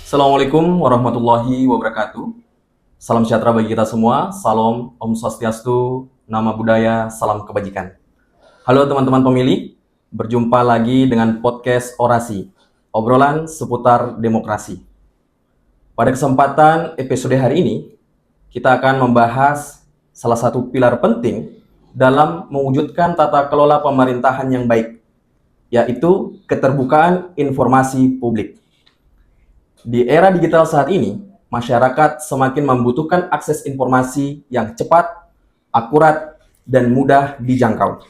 Assalamualaikum warahmatullahi wabarakatuh. Salam sejahtera bagi kita semua. Salam Om Swastiastu, Nama Budaya, Salam Kebajikan. Halo teman-teman pemilih, berjumpa lagi dengan podcast Orasi, obrolan seputar demokrasi. Pada kesempatan episode hari ini, kita akan membahas salah satu pilar penting dalam mewujudkan tata kelola pemerintahan yang baik, yaitu keterbukaan informasi publik. Di era digital saat ini, masyarakat semakin membutuhkan akses informasi yang cepat, akurat, dan mudah dijangkau.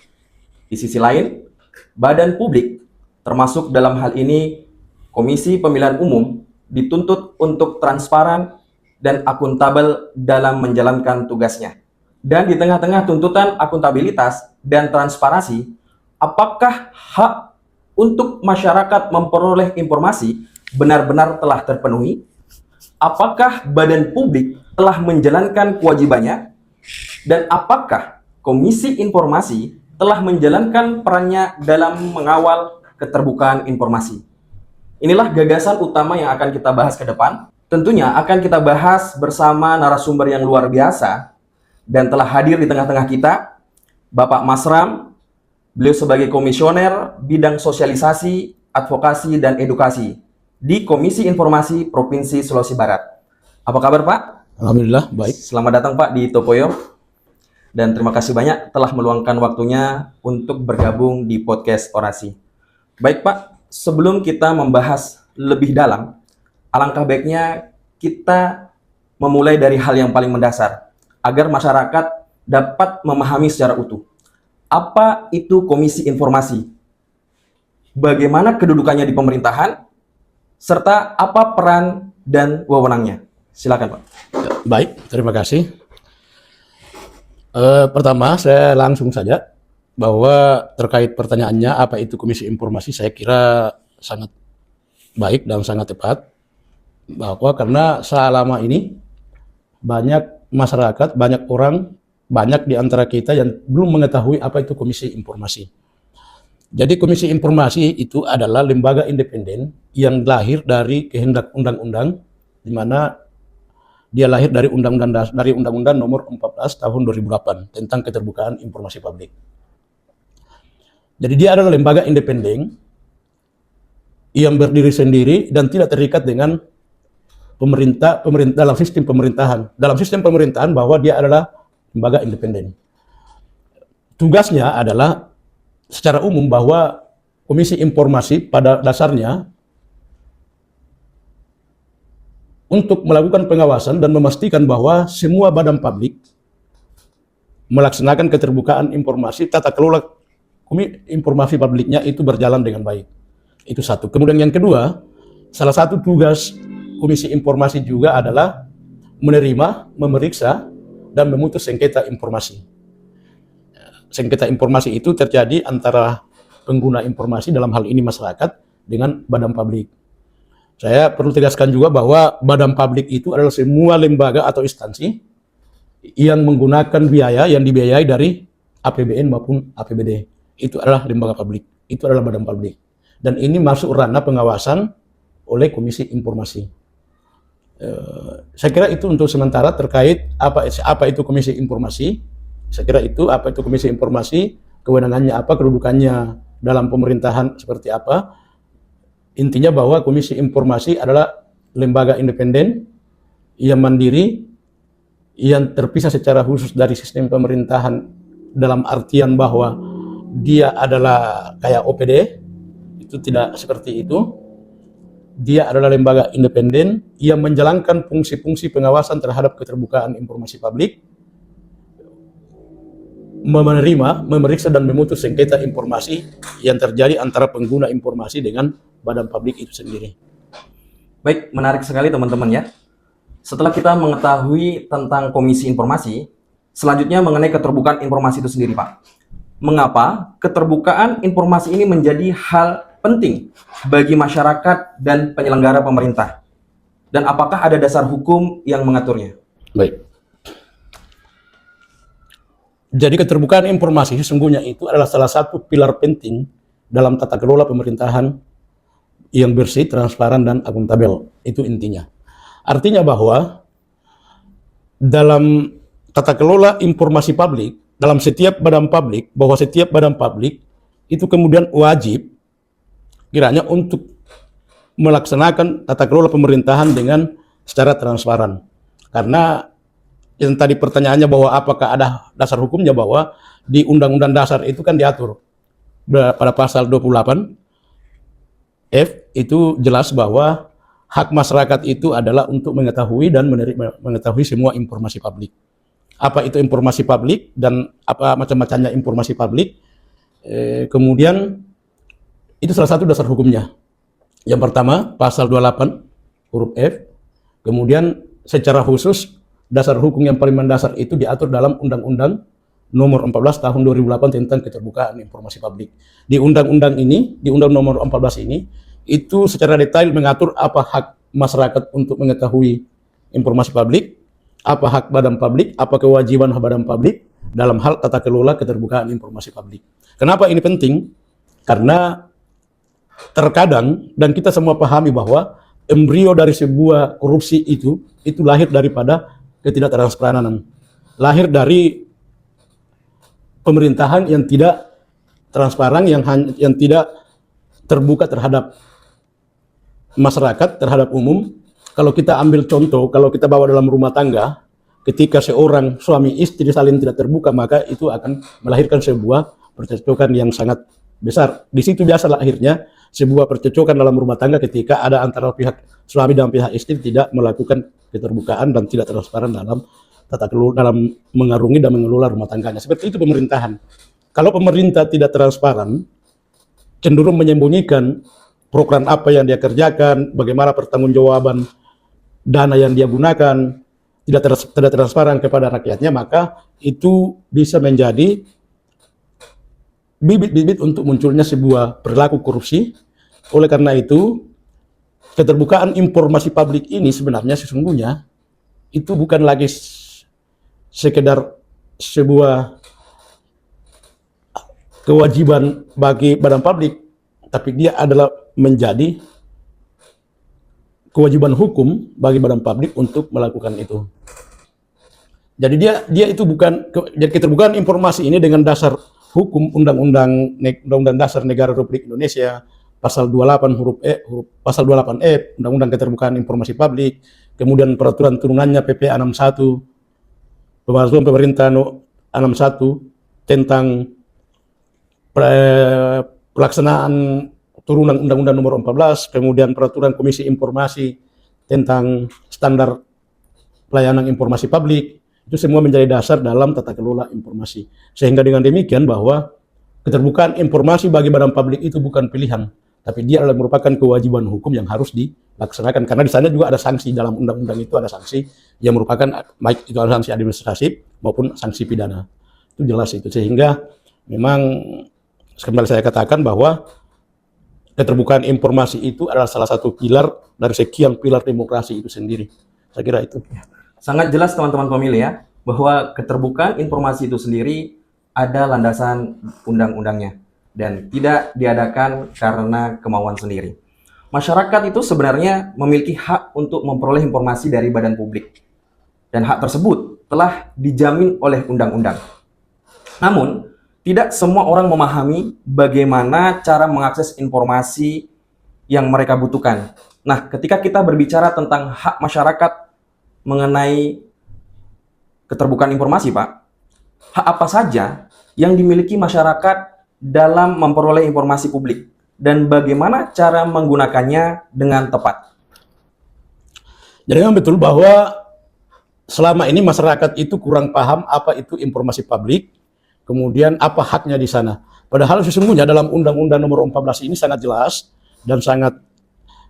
Di sisi lain, badan publik, termasuk dalam hal ini Komisi Pemilihan Umum, dituntut untuk transparan dan akuntabel dalam menjalankan tugasnya. Dan di tengah-tengah tuntutan akuntabilitas dan transparansi, apakah hak untuk masyarakat memperoleh informasi benar-benar telah terpenuhi? Apakah badan publik telah menjalankan kewajibannya? Dan apakah Komisi Informasi telah menjalankan perannya dalam mengawal keterbukaan informasi? Inilah gagasan utama yang akan kita bahas ke depan. Tentunya akan kita bahas bersama narasumber yang luar biasa dan telah hadir di tengah-tengah kita, Bapak Masram. Beliau sebagai komisioner bidang sosialisasi, advokasi, dan edukasi di Komisi Informasi Provinsi Sulawesi Barat. Apa kabar Pak? Alhamdulillah, baik. Selamat datang Pak di Topoyo. Dan terima kasih banyak telah meluangkan waktunya untuk bergabung di podcast Orasi. Baik Pak, sebelum kita membahas lebih dalam, alangkah baiknya kita memulai dari hal yang paling mendasar, agar masyarakat dapat memahami secara utuh. Apa itu Komisi Informasi? Bagaimana kedudukannya di pemerintahan? Serta apa peran dan wewenangnya? Silakan Pak. Baik, terima kasih. Pertama, saya langsung saja bahwa terkait pertanyaannya apa itu Komisi Informasi, saya kira sangat baik dan sangat tepat. Bahwa karena selama ini banyak masyarakat, banyak orang, banyak di antara kita yang belum mengetahui apa itu Komisi Informasi. Jadi Komisi Informasi itu adalah lembaga independen yang lahir dari kehendak undang-undang, di mana dia lahir dari Undang-Undang Nomor 14 Tahun 2008 tentang keterbukaan informasi publik. Jadi dia adalah lembaga independen yang berdiri sendiri dan tidak terikat dengan pemerintah dalam sistem pemerintahan. Dalam sistem pemerintahan bahwa dia adalah lembaga independen. Tugasnya adalah secara umum bahwa Komisi Informasi pada dasarnya untuk melakukan pengawasan dan memastikan bahwa semua badan publik melaksanakan keterbukaan informasi, tata kelola informasi publiknya itu berjalan dengan baik. Itu satu. Kemudian yang kedua, salah satu tugas Komisi Informasi juga adalah menerima, memeriksa, dan memutus sengketa informasi. Sengketa informasi itu terjadi antara pengguna informasi, dalam hal ini masyarakat, dengan badan publik. Saya perlu tegaskan juga bahwa badan publik itu adalah semua lembaga atau instansi yang menggunakan biaya yang dibiayai dari APBN maupun APBD. Itu adalah lembaga publik, itu adalah badan publik. Dan ini masuk ranah pengawasan oleh Komisi Informasi. Saya kira itu untuk sementara terkait apa itu Komisi Informasi. Saya kira itu apa itu Komisi Informasi, kewenangannya apa, kedudukannya dalam pemerintahan seperti apa. Intinya bahwa Komisi Informasi adalah lembaga independen yang mandiri, yang terpisah secara khusus dari sistem pemerintahan dalam artian bahwa dia adalah kayak OPD, itu tidak seperti itu. Dia adalah lembaga independen yang menjalankan fungsi-fungsi pengawasan terhadap keterbukaan informasi publik, menerima, memeriksa, dan memutus sengketa informasi yang terjadi antara pengguna informasi dengan badan publik itu sendiri. Baik, menarik sekali teman-teman ya. Setelah kita mengetahui tentang Komisi Informasi, selanjutnya mengenai keterbukaan informasi itu sendiri Pak. Mengapa keterbukaan informasi ini menjadi hal penting bagi masyarakat dan penyelenggara pemerintah? Dan apakah ada dasar hukum yang mengaturnya? Baik. Jadi keterbukaan informasi sesungguhnya itu adalah salah satu pilar penting dalam tata kelola pemerintahan yang bersih, transparan, dan akuntabel. Itu intinya. Artinya bahwa dalam tata kelola informasi publik, dalam setiap badan publik, bahwa setiap badan publik itu kemudian wajib kiranya untuk melaksanakan tata kelola pemerintahan dengan secara transparan. Karena yang tadi pertanyaannya bahwa apakah ada dasar hukumnya, bahwa di Undang-Undang Dasar itu kan diatur pada pasal 28 F itu jelas bahwa hak masyarakat itu adalah untuk mengetahui dan mengetahui semua informasi publik. Apa itu informasi publik dan apa macam-macamnya informasi publik. Kemudian itu salah satu dasar hukumnya. Yang pertama pasal 28 huruf F. Kemudian secara khusus dasar hukum yang paling mendasar itu diatur dalam Undang-Undang Nomor 14 Tahun 2008 tentang keterbukaan informasi publik. Di undang-undang ini, di Undang Nomor 14 ini, itu secara detail mengatur apa hak masyarakat untuk mengetahui informasi publik, apa hak badan publik, apa kewajiban badan publik dalam hal tata kelola keterbukaan informasi publik. Kenapa ini penting? Karena terkadang, dan kita semua pahami bahwa embrio dari sebuah korupsi itu lahir daripada ketidaktransparan, lahir dari pemerintahan yang tidak transparan, yang tidak terbuka terhadap masyarakat, terhadap umum. Kalau kita ambil contoh, kalau kita bawa dalam rumah tangga, ketika seorang suami istri saling tidak terbuka, maka itu akan melahirkan sebuah percekcokan yang sangat besar. Di situ biasa lahirnya sebuah percekcokan dalam rumah tangga ketika ada antara pihak suami dan pihak istri tidak melakukan keterbukaan dan tidak transparan dalam tata kelola, dalam mengarungi dan mengelola rumah tangganya. Seperti itu pemerintahan. Kalau pemerintah tidak transparan, cenderung menyembunyikan program apa yang dia kerjakan, bagaimana pertanggungjawaban dana yang dia gunakan, tidak transparan kepada rakyatnya, maka itu bisa menjadi bibit-bibit untuk munculnya sebuah perilaku korupsi. Oleh karena itu, keterbukaan informasi publik ini sebenarnya sesungguhnya itu bukan lagi sekedar sebuah kewajiban bagi badan publik, tapi dia adalah menjadi kewajiban hukum bagi badan publik untuk melakukan itu. Jadi dia itu bukan, jadi keterbukaan informasi ini dengan dasar hukum Undang-Undang Dasar Negara Republik Indonesia pasal 28 huruf E, pasal 28 F, Undang-Undang Keterbukaan Informasi Publik, kemudian peraturan turunannya PP 61, Peraturan Pemerintah 61 tentang pelaksanaan turunan Undang-Undang Nomor 14, kemudian peraturan Komisi Informasi tentang standar pelayanan informasi publik, itu semua menjadi dasar dalam tata kelola informasi. Sehingga dengan demikian bahwa keterbukaan informasi bagi badan publik itu bukan pilihan, tapi dia adalah merupakan kewajiban hukum yang harus dilaksanakan. Karena di sana juga ada sanksi, dalam undang-undang itu ada sanksi yang merupakan baik itu ada sanksi administratif maupun sanksi pidana. Itu jelas itu. Sehingga memang kembali saya katakan bahwa keterbukaan informasi itu adalah salah satu pilar dari sekian pilar demokrasi itu sendiri. Saya kira itu. Sangat jelas teman-teman pemilih ya, bahwa keterbukaan informasi itu sendiri ada landasan undang-undangnya dan tidak diadakan karena kemauan sendiri. Masyarakat itu sebenarnya memiliki hak untuk memperoleh informasi dari badan publik dan hak tersebut telah dijamin oleh undang-undang. Namun, tidak semua orang memahami bagaimana cara mengakses informasi yang mereka butuhkan. Nah, ketika kita berbicara tentang hak masyarakat mengenai keterbukaan informasi, Pak, hak apa saja yang dimiliki masyarakat dalam memperoleh informasi publik dan bagaimana cara menggunakannya dengan tepat? Jadi memang betul bahwa selama ini masyarakat itu kurang paham apa itu informasi publik, kemudian apa haknya di sana. Padahal sesungguhnya dalam Undang-Undang Nomor 14 ini sangat jelas dan sangat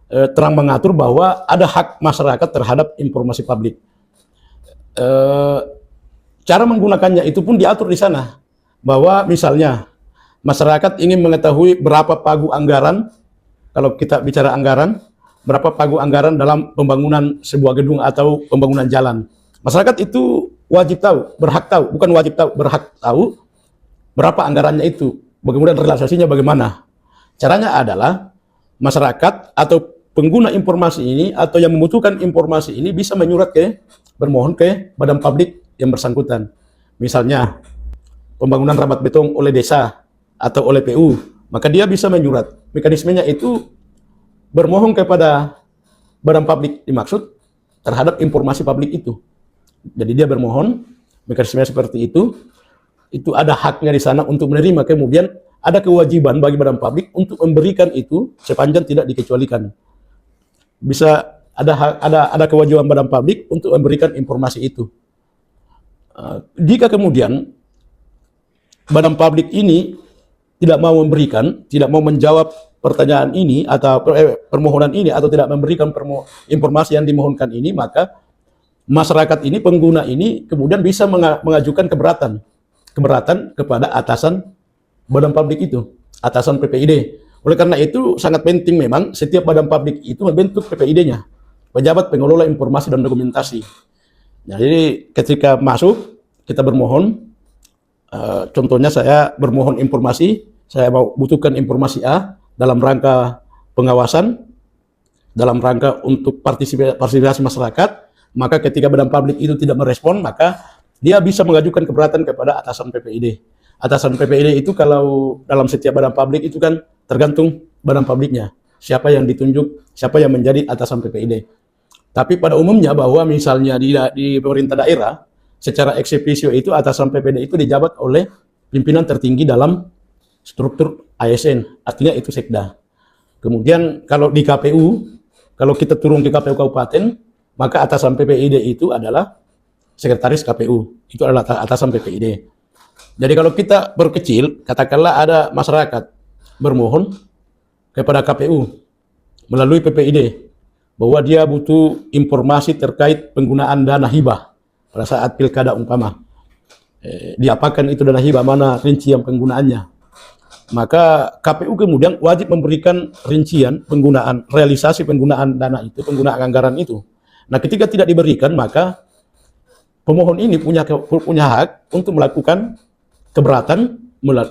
terang mengatur bahwa ada hak masyarakat terhadap informasi publik. Cara menggunakannya itu pun diatur di sana, bahwa misalnya masyarakat ingin mengetahui berapa pagu anggaran, kalau kita bicara anggaran, berapa pagu anggaran dalam pembangunan sebuah gedung atau pembangunan jalan. Masyarakat itu wajib tahu, berhak tahu, bukan wajib tahu, berhak tahu berapa anggarannya itu, kemudian realisasinya bagaimana. Caranya adalah masyarakat atau pengguna informasi ini atau yang membutuhkan informasi ini bisa bermohon ke badan publik yang bersangkutan. Misalnya pembangunan rabat beton oleh desa atau oleh PU, maka dia bisa menyurat. Mekanismenya itu bermohon kepada badan publik dimaksud terhadap informasi publik itu. Jadi dia bermohon, mekanismenya seperti itu ada haknya di sana untuk menerima, kemudian ada kewajiban bagi badan publik untuk memberikan itu sepanjang tidak dikecualikan. Bisa ada kewajiban badan publik untuk memberikan informasi itu. Jika kemudian badan publik ini tidak mau memberikan, tidak mau menjawab pertanyaan ini atau permohonan ini atau tidak memberikan informasi yang dimohonkan ini, maka masyarakat ini, pengguna ini kemudian bisa mengajukan keberatan kepada atasan badan publik itu, atasan PPID. Oleh karena itu sangat penting memang setiap badan publik itu membentuk PPID-nya, pejabat pengelola informasi dan dokumentasi. Nah, jadi ketika masuk kita bermohon, contohnya saya bermohon informasi, saya mau butuhkan informasi A dalam rangka pengawasan, dalam rangka untuk partisipasi masyarakat, maka ketika badan publik itu tidak merespon, maka dia bisa mengajukan keberatan kepada atasan PPID. Atasan PPID itu kalau dalam setiap badan publik itu kan tergantung badan publiknya, siapa yang ditunjuk, siapa yang menjadi atasan PPID. Tapi pada umumnya bahwa misalnya di pemerintah daerah, secara ex officio itu atasan PPID itu dijabat oleh pimpinan tertinggi dalam struktur ASN, artinya itu sekda. Kemudian kalau di KPU, kalau kita turun ke KPU kabupaten, maka atasan PPID itu adalah sekretaris KPU, itu adalah atasan PPID. Jadi kalau kita berkecil, katakanlah ada masyarakat bermohon kepada KPU melalui PPID bahwa dia butuh informasi terkait penggunaan dana hibah pada saat pilkada umpama. Diapakan itu dana hibah, mana rincian penggunaannya. Maka KPU kemudian wajib memberikan rincian penggunaan, realisasi penggunaan dana itu, penggunaan anggaran itu. Nah, ketika tidak diberikan, maka pemohon ini punya hak untuk melakukan keberatan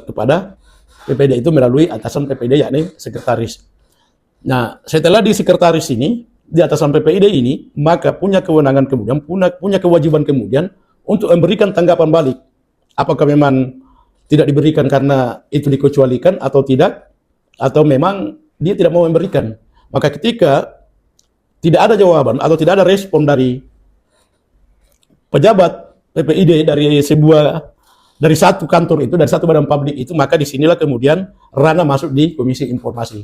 kepada PPD itu melalui atasan PPD, yakni sekretaris. Nah, setelah di sekretaris ini, di atasan PPD ini, maka punya kewenangan kemudian, punya kewajiban kemudian untuk memberikan tanggapan balik. Apakah memang tidak diberikan karena itu dikecualikan atau tidak, atau memang dia tidak mau memberikan. Maka ketika tidak ada jawaban atau tidak ada respon dari pejabat PPID dari satu kantor itu, dari satu badan publik itu, maka disinilah kemudian ranah masuk di Komisi Informasi,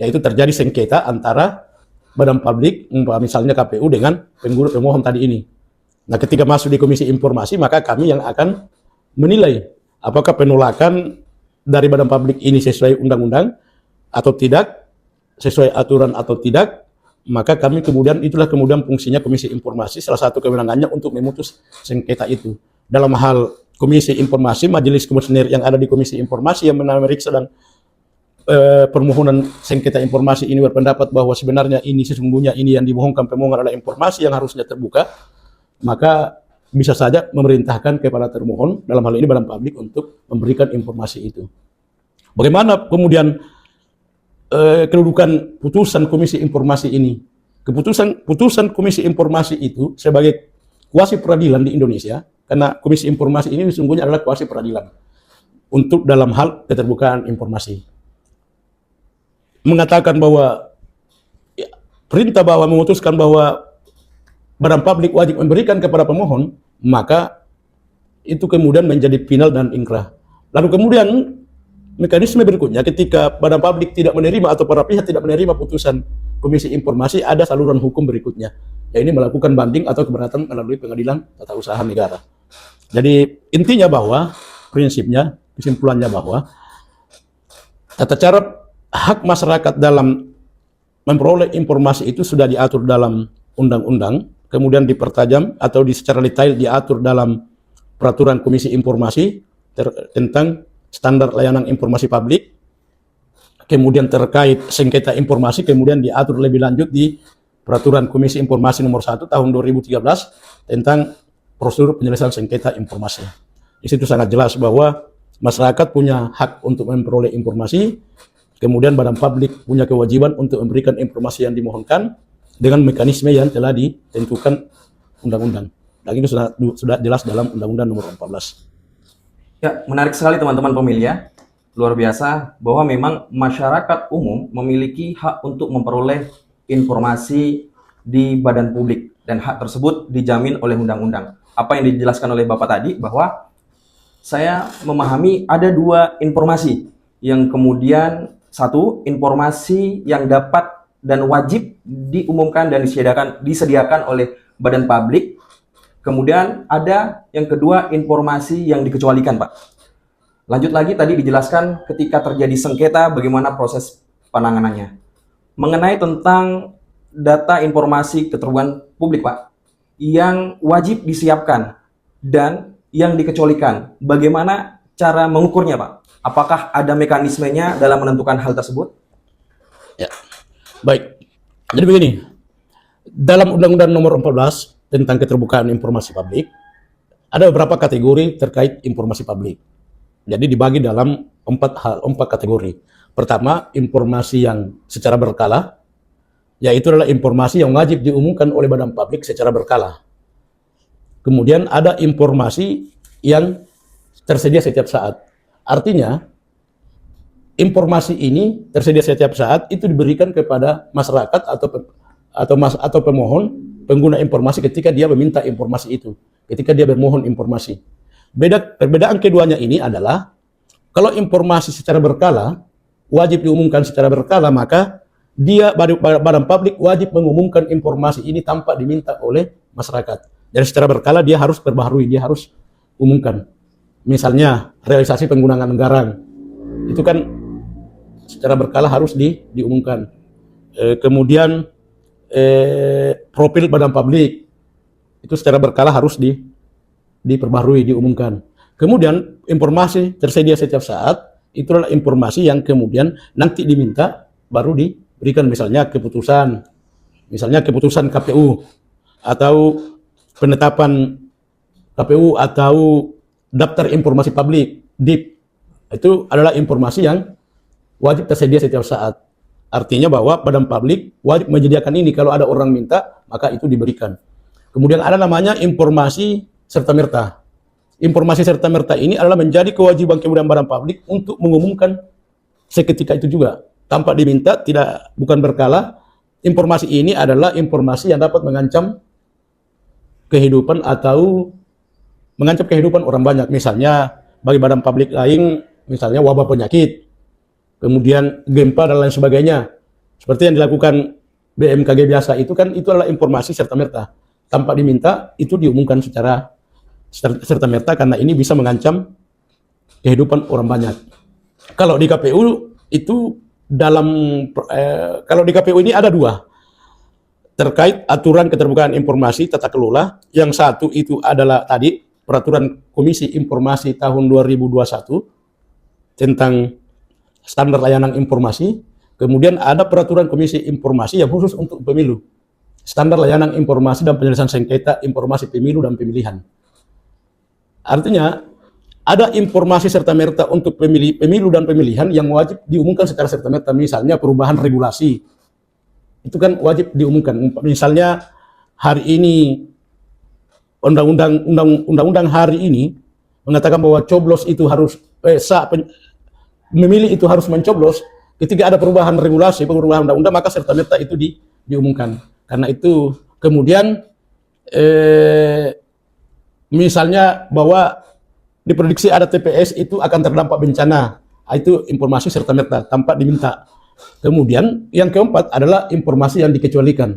yaitu terjadi sengketa antara badan publik, misalnya KPU dengan pemohon tadi ini. Nah, ketika masuk di Komisi Informasi, maka kami yang akan menilai apakah penolakan dari badan publik ini sesuai undang-undang atau tidak, sesuai aturan atau tidak. Maka kami kemudian, itulah kemudian fungsinya Komisi Informasi, salah satu kewenangannya untuk memutus sengketa itu. Dalam hal Komisi Informasi, Majelis Komisioner yang ada di Komisi Informasi yang memeriksa dan permohonan sengketa informasi ini berpendapat bahwa sebenarnya ini sesungguhnya ini yang dimohonkan pemohon adalah informasi yang harusnya terbuka, maka bisa saja memerintahkan kepada termohon, dalam hal ini badan publik, untuk memberikan informasi itu. Bagaimana kemudian kedudukan putusan Komisi Informasi ini? Putusan Komisi Informasi itu sebagai kuasi peradilan di Indonesia, karena Komisi Informasi ini sesungguhnya adalah kuasi peradilan untuk dalam hal keterbukaan informasi. Mengatakan bahwa perintah bahwa memutuskan bahwa badan publik wajib memberikan kepada pemohon, maka itu kemudian menjadi final dan inkrah. Lalu kemudian mekanisme berikutnya, ketika badan publik tidak menerima atau para pihak tidak menerima putusan Komisi Informasi, ada saluran hukum berikutnya, yaitu melakukan banding atau keberatan melalui Pengadilan Tata Usaha Negara. Jadi intinya bahwa prinsipnya, kesimpulannya bahwa tata cara hak masyarakat dalam memperoleh informasi itu sudah diatur dalam undang-undang, kemudian dipertajam atau secara detail diatur dalam peraturan Komisi Informasi tentang standar layanan informasi publik, kemudian terkait sengketa informasi, kemudian diatur lebih lanjut di peraturan Komisi Informasi nomor 1 tahun 2013 tentang prosedur penyelesaian sengketa informasi. Di situ sangat jelas bahwa masyarakat punya hak untuk memperoleh informasi, Kemudian badan publik punya kewajiban untuk memberikan informasi yang dimohonkan dengan mekanisme yang telah ditentukan undang-undang. Dan itu sudah jelas dalam Undang-Undang Nomor 14. Ya, menarik sekali teman-teman pemilih ya. Luar biasa bahwa memang masyarakat umum memiliki hak untuk memperoleh informasi di badan publik dan hak tersebut dijamin oleh undang-undang. Apa yang dijelaskan oleh Bapak tadi bahwa saya memahami ada dua informasi yang kemudian satu informasi yang dapat dan wajib diumumkan dan disediakan oleh badan publik. Kemudian ada yang kedua informasi yang dikecualikan, Pak. Lanjut lagi tadi dijelaskan ketika terjadi sengketa bagaimana proses penanganannya. Mengenai tentang data informasi keterbukaan publik, Pak, yang wajib disiapkan dan yang dikecualikan, bagaimana cara mengukurnya, Pak? Apakah ada mekanismenya dalam menentukan hal tersebut? Ya, baik. Jadi begini, dalam Undang-Undang Nomor 14 tentang keterbukaan informasi publik, ada beberapa kategori terkait informasi publik. Jadi dibagi dalam empat kategori. Pertama, informasi yang secara berkala, yaitu adalah informasi yang wajib diumumkan oleh badan publik secara berkala. Kemudian ada informasi yang tersedia setiap saat. Artinya, informasi ini tersedia setiap saat itu diberikan kepada masyarakat atau pemohon pengguna informasi ketika dia meminta informasi itu, ketika dia bermohon informasi. Perbedaan keduanya ini adalah kalau informasi secara berkala wajib diumumkan secara berkala, maka badan publik wajib mengumumkan informasi ini tanpa diminta oleh masyarakat. Jadi secara berkala dia harus perbaharui, dia harus umumkan. Misalnya realisasi penggunaan anggaran itu kan secara berkala harus diumumkan. Kemudian profil badan publik itu secara berkala harus diperbarui, diumumkan. Kemudian informasi tersedia setiap saat itu adalah informasi yang kemudian nanti diminta baru diberikan, misalnya keputusan KPU atau penetapan KPU atau daftar informasi publik DIP. Itu adalah informasi yang wajib tersedia setiap saat. Artinya bahwa badan publik wajib menyediakan ini, kalau ada orang minta maka itu diberikan. Kemudian ada namanya informasi serta-merta. Informasi serta-merta ini adalah menjadi kewajiban kemudian badan publik untuk mengumumkan seketika itu juga, tanpa diminta, bukan berkala. Informasi ini adalah informasi yang dapat mengancam kehidupan orang banyak. Misalnya bagi badan publik lain, misalnya wabah penyakit, kemudian gempa dan lain sebagainya. Seperti yang dilakukan BMKG biasa itu kan, itu adalah informasi serta-merta. Tanpa diminta, itu diumumkan secara serta-merta karena ini bisa mengancam kehidupan orang banyak. Kalau di KPU itu kalau di KPU ini ada dua terkait aturan keterbukaan informasi tata kelola. Yang satu itu adalah tadi peraturan Komisi Informasi tahun 2021 tentang standar layanan informasi. Kemudian ada peraturan Komisi Informasi yang khusus untuk pemilu, standar layanan informasi dan penyelesaian sengketa informasi pemilu dan pemilihan. Artinya ada informasi serta-merta untuk pemilu dan pemilihan yang wajib diumumkan secara serta-merta. Misalnya perubahan regulasi, itu kan wajib diumumkan. Misalnya hari ini undang-undang hari ini mengatakan bahwa coblos itu harus memilih itu harus mencoblos. Ketika ada perubahan regulasi, perubahan undang-undang, maka serta-merta itu diumumkan. Karena itu kemudian misalnya bahwa diprediksi ada TPS itu akan terdampak bencana, itu informasi serta-merta tanpa diminta. Kemudian yang keempat adalah informasi yang dikecualikan.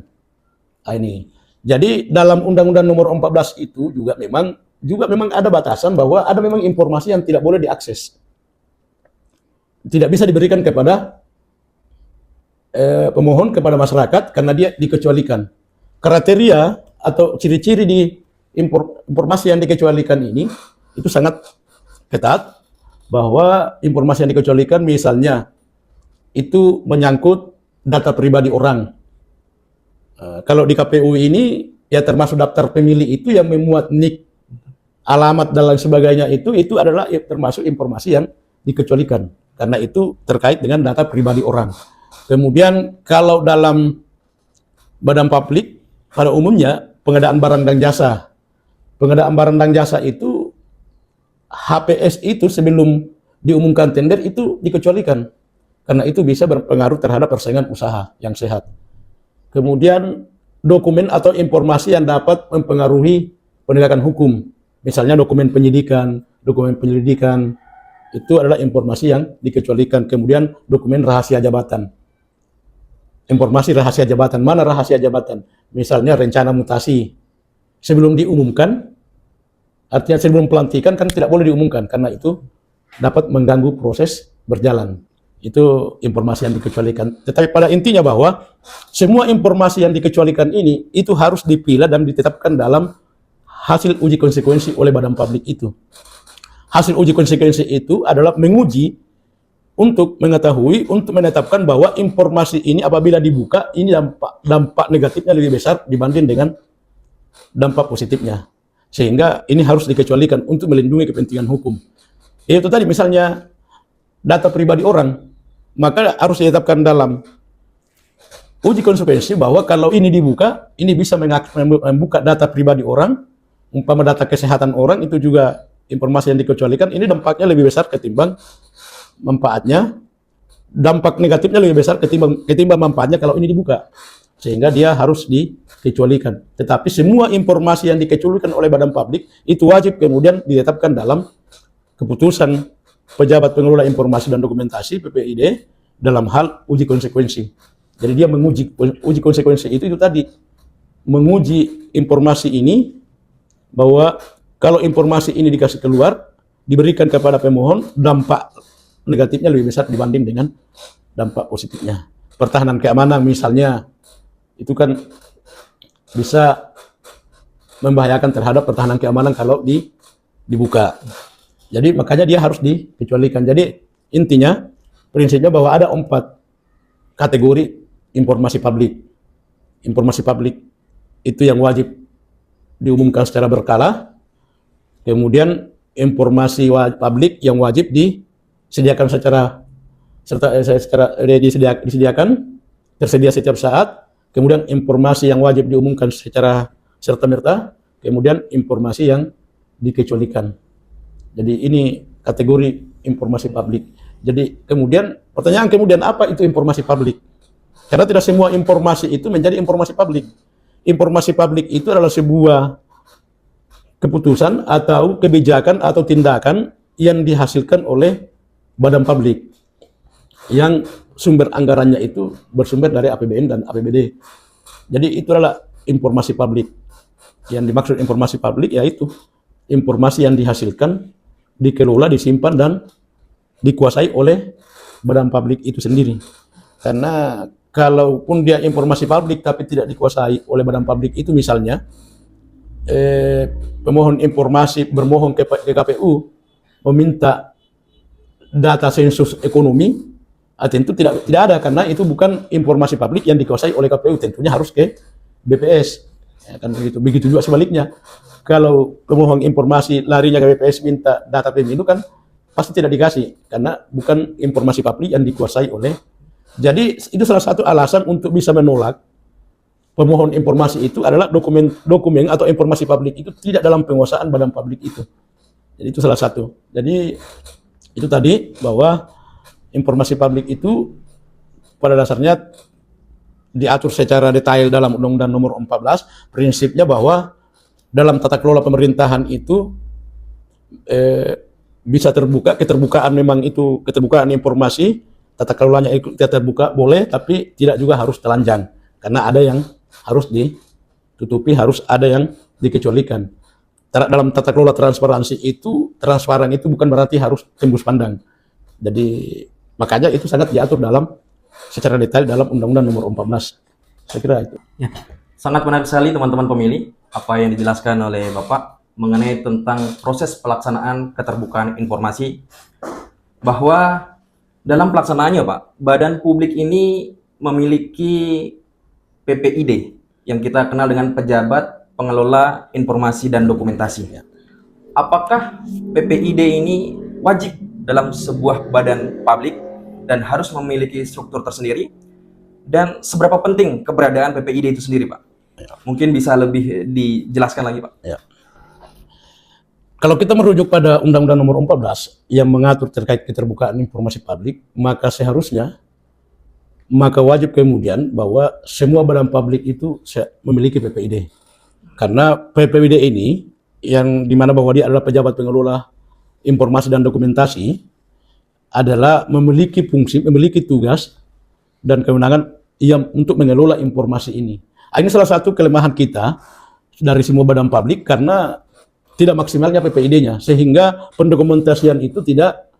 Ini. Jadi dalam Undang-Undang Nomor 14 itu juga memang ada batasan bahwa ada memang informasi yang tidak boleh diakses, tidak bisa diberikan kepada pemohon, kepada masyarakat, karena dia dikecualikan. Kriteria atau ciri-ciri di informasi yang dikecualikan ini itu sangat ketat, bahwa informasi yang dikecualikan misalnya itu menyangkut data pribadi orang. Kalau di KPU ini ya termasuk daftar pemilih itu yang memuat nik, alamat dan lain sebagainya, itu adalah termasuk informasi yang dikecualikan karena itu terkait dengan data pribadi orang. Kemudian kalau dalam badan publik pada umumnya pengadaan barang dan jasa. Pengadaan barang dan jasa itu HPS itu sebelum diumumkan tender itu dikecualikan karena itu bisa berpengaruh terhadap persaingan usaha yang sehat. Kemudian dokumen atau informasi yang dapat mempengaruhi penegakan hukum, misalnya dokumen penyelidikan itu adalah informasi yang dikecualikan. Kemudian dokumen rahasia jabatan. Informasi rahasia jabatan, mana rahasia jabatan? Misalnya rencana mutasi. Sebelum diumumkan, artinya sebelum pelantikan kan tidak boleh diumumkan, karena itu dapat mengganggu proses berjalan. Itu informasi yang dikecualikan. Tetapi pada intinya bahwa semua informasi yang dikecualikan ini, itu harus dipilah dan ditetapkan dalam hasil uji konsekuensi oleh badan publik itu. Hasil uji konsekuensi itu adalah menguji untuk mengetahui, untuk menetapkan bahwa informasi ini apabila dibuka, ini dampak negatifnya lebih besar dibanding dengan dampak positifnya. Sehingga ini harus dikecualikan untuk melindungi kepentingan hukum. Itu tadi misalnya data pribadi orang, maka harus ditetapkan dalam uji konsekuensi bahwa kalau ini dibuka, ini bisa membuka data pribadi orang, umpama data kesehatan orang, itu juga informasi yang dikecualikan, ini dampaknya lebih besar ketimbang manfaatnya, dampak negatifnya lebih besar ketimbang manfaatnya kalau ini dibuka, sehingga dia harus dikecualikan. Tetapi semua informasi yang dikecualikan oleh badan publik itu wajib kemudian ditetapkan dalam keputusan pejabat pengelola informasi dan dokumentasi PPID dalam hal uji konsekuensi. Jadi dia menguji uji konsekuensi itu tadi, menguji informasi ini bahwa kalau informasi ini dikasih keluar, diberikan kepada pemohon, dampak negatifnya lebih besar dibanding dengan dampak positifnya. Pertahanan keamanan misalnya, itu kan bisa membahayakan terhadap pertahanan keamanan kalau dibuka. Jadi makanya dia harus dikecualikan. Jadi intinya, prinsipnya bahwa ada 4 kategori informasi publik. Informasi publik itu yang wajib diumumkan secara berkala. Kemudian informasi publik yang wajib disediakan tersedia setiap saat. Kemudian informasi yang wajib diumumkan secara serta-merta. Kemudian informasi yang dikecualikan. Jadi ini kategori informasi publik. Jadi kemudian pertanyaan kemudian apa itu informasi publik? Karena tidak semua informasi itu menjadi informasi publik. Informasi publik itu adalah sebuah keputusan atau kebijakan atau tindakan yang dihasilkan oleh badan publik yang sumber anggarannya itu bersumber dari APBN dan APBD. Jadi itu adalah informasi publik. Yang dimaksud informasi publik yaitu informasi yang dihasilkan, dikelola, disimpan dan dikuasai oleh badan publik itu sendiri. Karena kalaupun dia informasi publik tapi tidak dikuasai oleh badan publik itu, misalnya pemohon informasi bermohon ke KPU meminta data sensus ekonomi, tentu tidak ada, karena itu bukan informasi publik yang dikuasai oleh KPU, tentunya harus ke BPS. Ya, kan begitu. Begitu juga sebaliknya. Kalau pemohon informasi larinya ke BPS minta data pemilu, kan pasti tidak dikasih karena bukan informasi publik yang dikuasai oleh. Jadi itu salah satu alasan untuk bisa menolak pemohon informasi itu adalah dokumen atau informasi publik itu tidak dalam penguasaan badan publik itu. Jadi itu salah satu. Jadi itu tadi bahwa informasi publik itu pada dasarnya diatur secara detail dalam Undang-Undang Nomor 14. Prinsipnya bahwa dalam tata kelola pemerintahan itu bisa terbuka, keterbukaan memang itu keterbukaan informasi, tata kelolanya itu terbuka boleh, tapi tidak juga harus telanjang, karena ada yang harus ditutupi, harus ada yang dikecualikan. Dalam tata kelola transparansi itu, transparan itu bukan berarti harus tembus pandang. Jadi makanya itu sangat diatur secara detail dalam Undang-Undang Nomor 14. Saya kira itu. Ya, sangat menarik sekali teman-teman pemilih apa yang dijelaskan oleh Bapak mengenai tentang proses pelaksanaan keterbukaan informasi, bahwa dalam pelaksanaannya Pak, badan publik ini memiliki PPID yang kita kenal dengan Pejabat Pengelola Informasi dan Dokumentasi. Apakah PPID ini wajib dalam sebuah badan publik dan harus memiliki struktur tersendiri? Dan seberapa penting keberadaan PPID itu sendiri, Pak? Mungkin bisa lebih dijelaskan lagi, Pak. Ya. Kalau kita merujuk pada Undang-Undang Nomor 14 yang mengatur terkait keterbukaan informasi publik, maka seharusnya, maka wajib kemudian bahwa semua badan publik itu memiliki PPID. Karena PPID ini yang dimana bahwa dia adalah pejabat pengelola informasi dan dokumentasi, adalah memiliki fungsi, memiliki tugas dan kewenangan yang untuk mengelola informasi ini. Ini salah satu kelemahan kita dari semua badan publik karena tidak maksimalnya PPID-nya, sehingga pendokumentasian itu tidak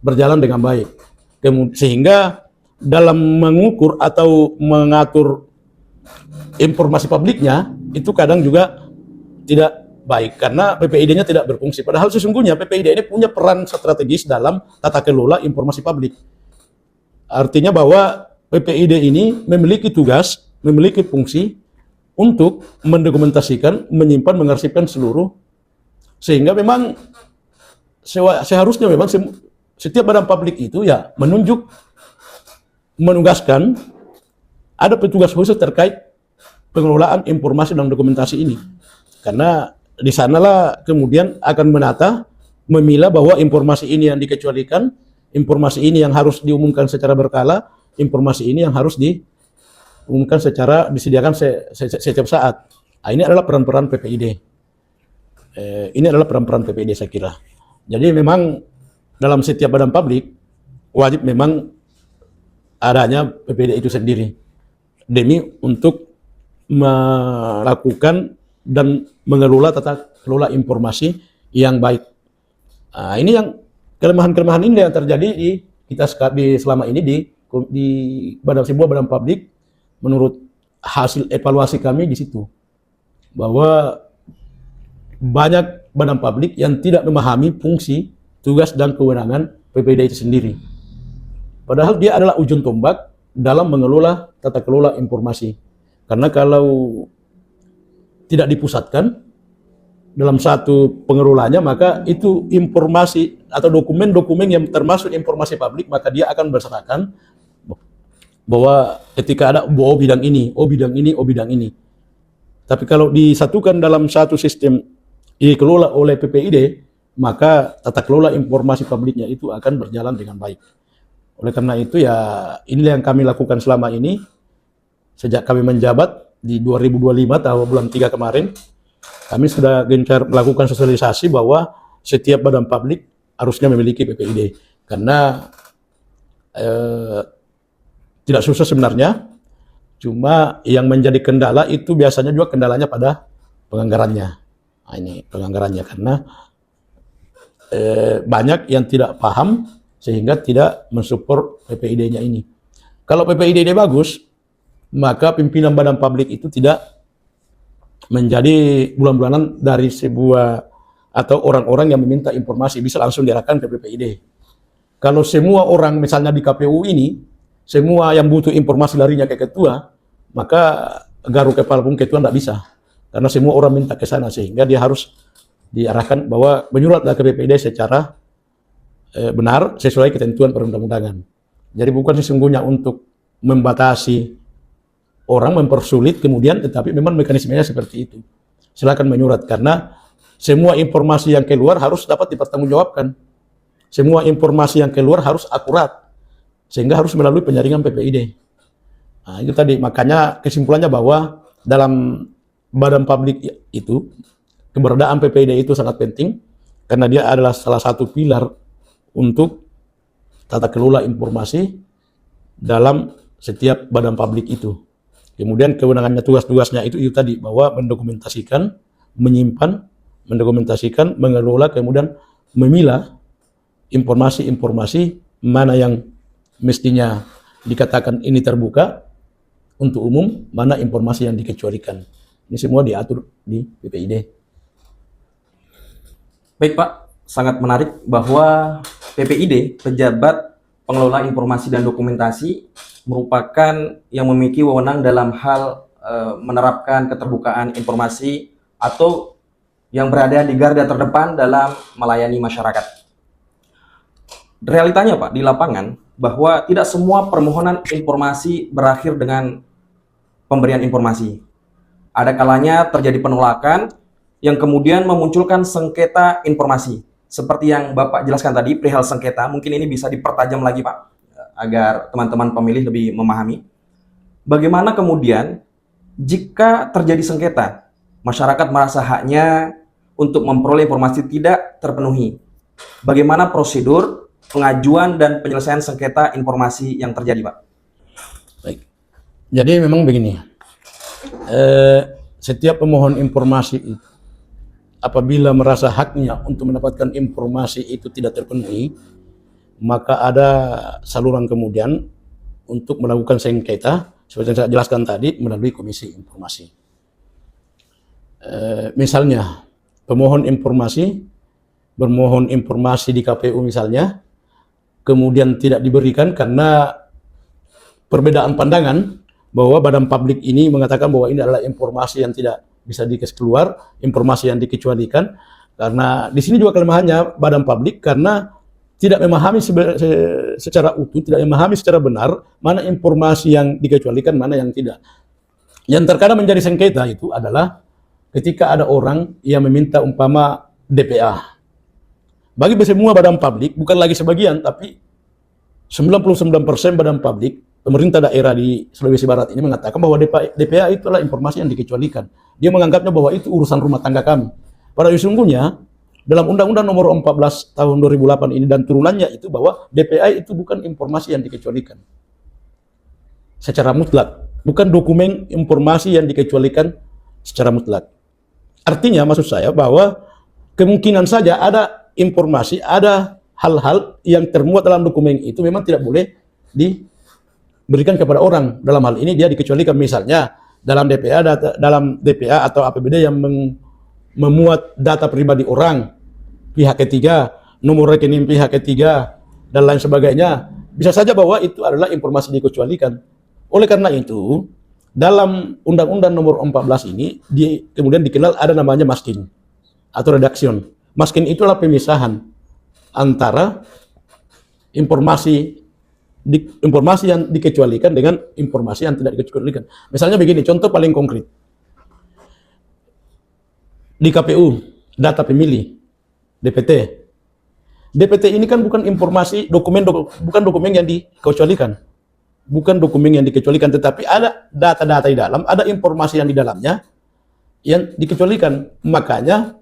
berjalan dengan baik. Sehingga dalam mengukur atau mengatur informasi publiknya itu kadang juga tidak baik karena PPID-nya tidak berfungsi. Padahal sesungguhnya PPID ini punya peran strategis dalam tata kelola informasi publik. Artinya bahwa PPID ini memiliki tugas, memiliki fungsi untuk mendokumentasikan, menyimpan, mengarsipkan seluruh, sehingga memang seharusnya memang setiap badan publik itu ya menugaskan ada petugas khusus terkait pengelolaan informasi dan dokumentasi ini. Karena di sanalah kemudian akan menata, memilah bahwa informasi ini yang dikecualikan, informasi ini yang harus diumumkan secara berkala, informasi ini yang harus diumumkan secara disediakan setiap saat. Nah, ini adalah peran-peran PPID. Ini adalah peran-peran PPID saya kira. Jadi memang dalam setiap badan publik wajib memang adanya PPID itu sendiri demi untuk melakukan dan mengelola tata kelola informasi yang baik. Nah, ini yang kelemahan-kelemahan ini yang terjadi di kita selama ini di sebuah badan publik. Menurut hasil evaluasi kami di situ bahwa banyak badan publik yang tidak memahami fungsi, tugas, dan kewenangan PPID itu sendiri. Padahal dia adalah ujung tombak dalam mengelola tata kelola informasi. Karena kalau tidak dipusatkan dalam satu pengelolanya, maka itu informasi atau dokumen-dokumen yang termasuk informasi publik, maka dia akan berserakan bahwa ketika ada bidang ini, bidang ini, bidang ini. Tapi kalau disatukan dalam satu sistem dikelola oleh PPID, maka tata kelola informasi publiknya itu akan berjalan dengan baik. Oleh karena itu ya inilah yang kami lakukan selama ini sejak kami menjabat di 2025 tahun bulan 3 kemarin. Kami sudah gencar melakukan sosialisasi bahwa setiap badan publik harusnya memiliki PPID. Karena tidak susah sebenarnya, cuma yang menjadi kendala itu biasanya juga kendalanya pada penganggarannya. Nah, ini penganggarannya karena banyak yang tidak paham sehingga tidak mensupport PPID-nya ini. Kalau PPID-nya bagus, maka pimpinan badan publik itu tidak menjadi bulan-bulanan dari sebuah atau orang-orang yang meminta informasi bisa langsung diarahkan ke PPID. Kalau semua orang misalnya di KPU ini, semua yang butuh informasi larinya ke ketua, maka garuk kepala pun ketua tidak bisa. Karena semua orang minta ke sana, sehingga dia harus diarahkan bahwa menyuratlah ke PPID secara benar sesuai ketentuan perundang-undangan. Jadi bukan sesungguhnya untuk membatasi orang, mempersulit kemudian, tetapi memang mekanismenya seperti itu. Silakan menyurat karena semua informasi yang keluar harus dapat dipertanggungjawabkan. Semua informasi yang keluar harus akurat, sehingga harus melalui penyaringan PPID. Nah, itu tadi, makanya kesimpulannya bahwa dalam badan publik itu, keberadaan PPID itu sangat penting, karena dia adalah salah satu pilar untuk tata kelola informasi dalam setiap badan publik itu. Kemudian kewenangannya, tugas-tugasnya itu tadi, bahwa mendokumentasikan, menyimpan, mendokumentasikan, mengelola, kemudian memilah informasi-informasi mana yang mestinya dikatakan ini terbuka untuk umum, mana informasi yang dikecualikan. Ini semua diatur di PPID. Baik Pak, sangat menarik bahwa PPID, Pejabat Pengelola Informasi dan Dokumentasi, merupakan yang memiliki wewenang dalam hal menerapkan keterbukaan informasi atau yang berada di garda terdepan dalam melayani masyarakat. realitanya Pak di lapangan bahwa tidak semua permohonan informasi berakhir dengan pemberian informasi. Ada kalanya terjadi penolakan yang kemudian memunculkan sengketa informasi. Seperti yang Bapak jelaskan tadi, perihal sengketa, mungkin ini bisa dipertajam lagi Pak, agar teman-teman pemilih lebih memahami. Bagaimana kemudian jika terjadi sengketa, masyarakat merasa haknya untuk memperoleh informasi tidak terpenuhi. Bagaimana prosedur pengajuan dan penyelesaian sengketa informasi yang terjadi, Pak? Baik. Jadi memang begini, setiap pemohon informasi itu, apabila merasa haknya untuk mendapatkan informasi itu tidak terpenuhi, maka ada saluran kemudian untuk melakukan sengketa, seperti yang saya jelaskan tadi, melalui Komisi Informasi. Misalnya, pemohon informasi bermohon informasi di KPU misalnya, kemudian tidak diberikan karena perbedaan pandangan bahwa badan publik ini mengatakan bahwa ini adalah informasi yang tidak bisa dikasih keluar, informasi yang dikecualikan, karena di sini juga kelemahannya badan publik karena tidak memahami secara utuh, tidak memahami secara benar mana informasi yang dikecualikan, mana yang tidak. Yang terkadang menjadi sengketa itu adalah ketika ada orang yang meminta umpama DPA. Bagi semua badan publik, bukan lagi sebagian, tapi 99% badan publik, pemerintah daerah di Sulawesi Barat ini mengatakan bahwa DPA itu adalah informasi yang dikecualikan. Dia menganggapnya bahwa itu urusan rumah tangga kami. Padahal sesungguhnya, dalam Undang-Undang Nomor 14 Tahun 2008 ini dan turunannya itu bahwa DPA itu bukan informasi yang dikecualikan secara mutlak, bukan dokumen informasi yang dikecualikan secara mutlak. Artinya maksud saya bahwa kemungkinan saja ada informasi, ada hal-hal yang termuat dalam dokumen itu memang tidak boleh diberikan kepada orang. Dalam hal ini dia dikecualikan, misalnya dalam DPA atau APBD yang memuat data pribadi orang, pihak ketiga, nomor rekening pihak ketiga, dan lain sebagainya. Bisa saja bahwa itu adalah informasi dikecualikan. Oleh karena itu, dalam Undang-Undang Nomor 14 ini kemudian dikenal ada namanya masking atau redaction. Masking itu adalah pemisahan antara informasi yang dikecualikan dengan informasi yang tidak dikecualikan. Misalnya begini, contoh paling konkret. Di KPU, data pemilih, DPT. DPT ini kan bukan informasi, bukan dokumen yang dikecualikan. Bukan dokumen yang dikecualikan, tetapi ada data-data di dalam, ada informasi yang di dalamnya yang dikecualikan. Makanya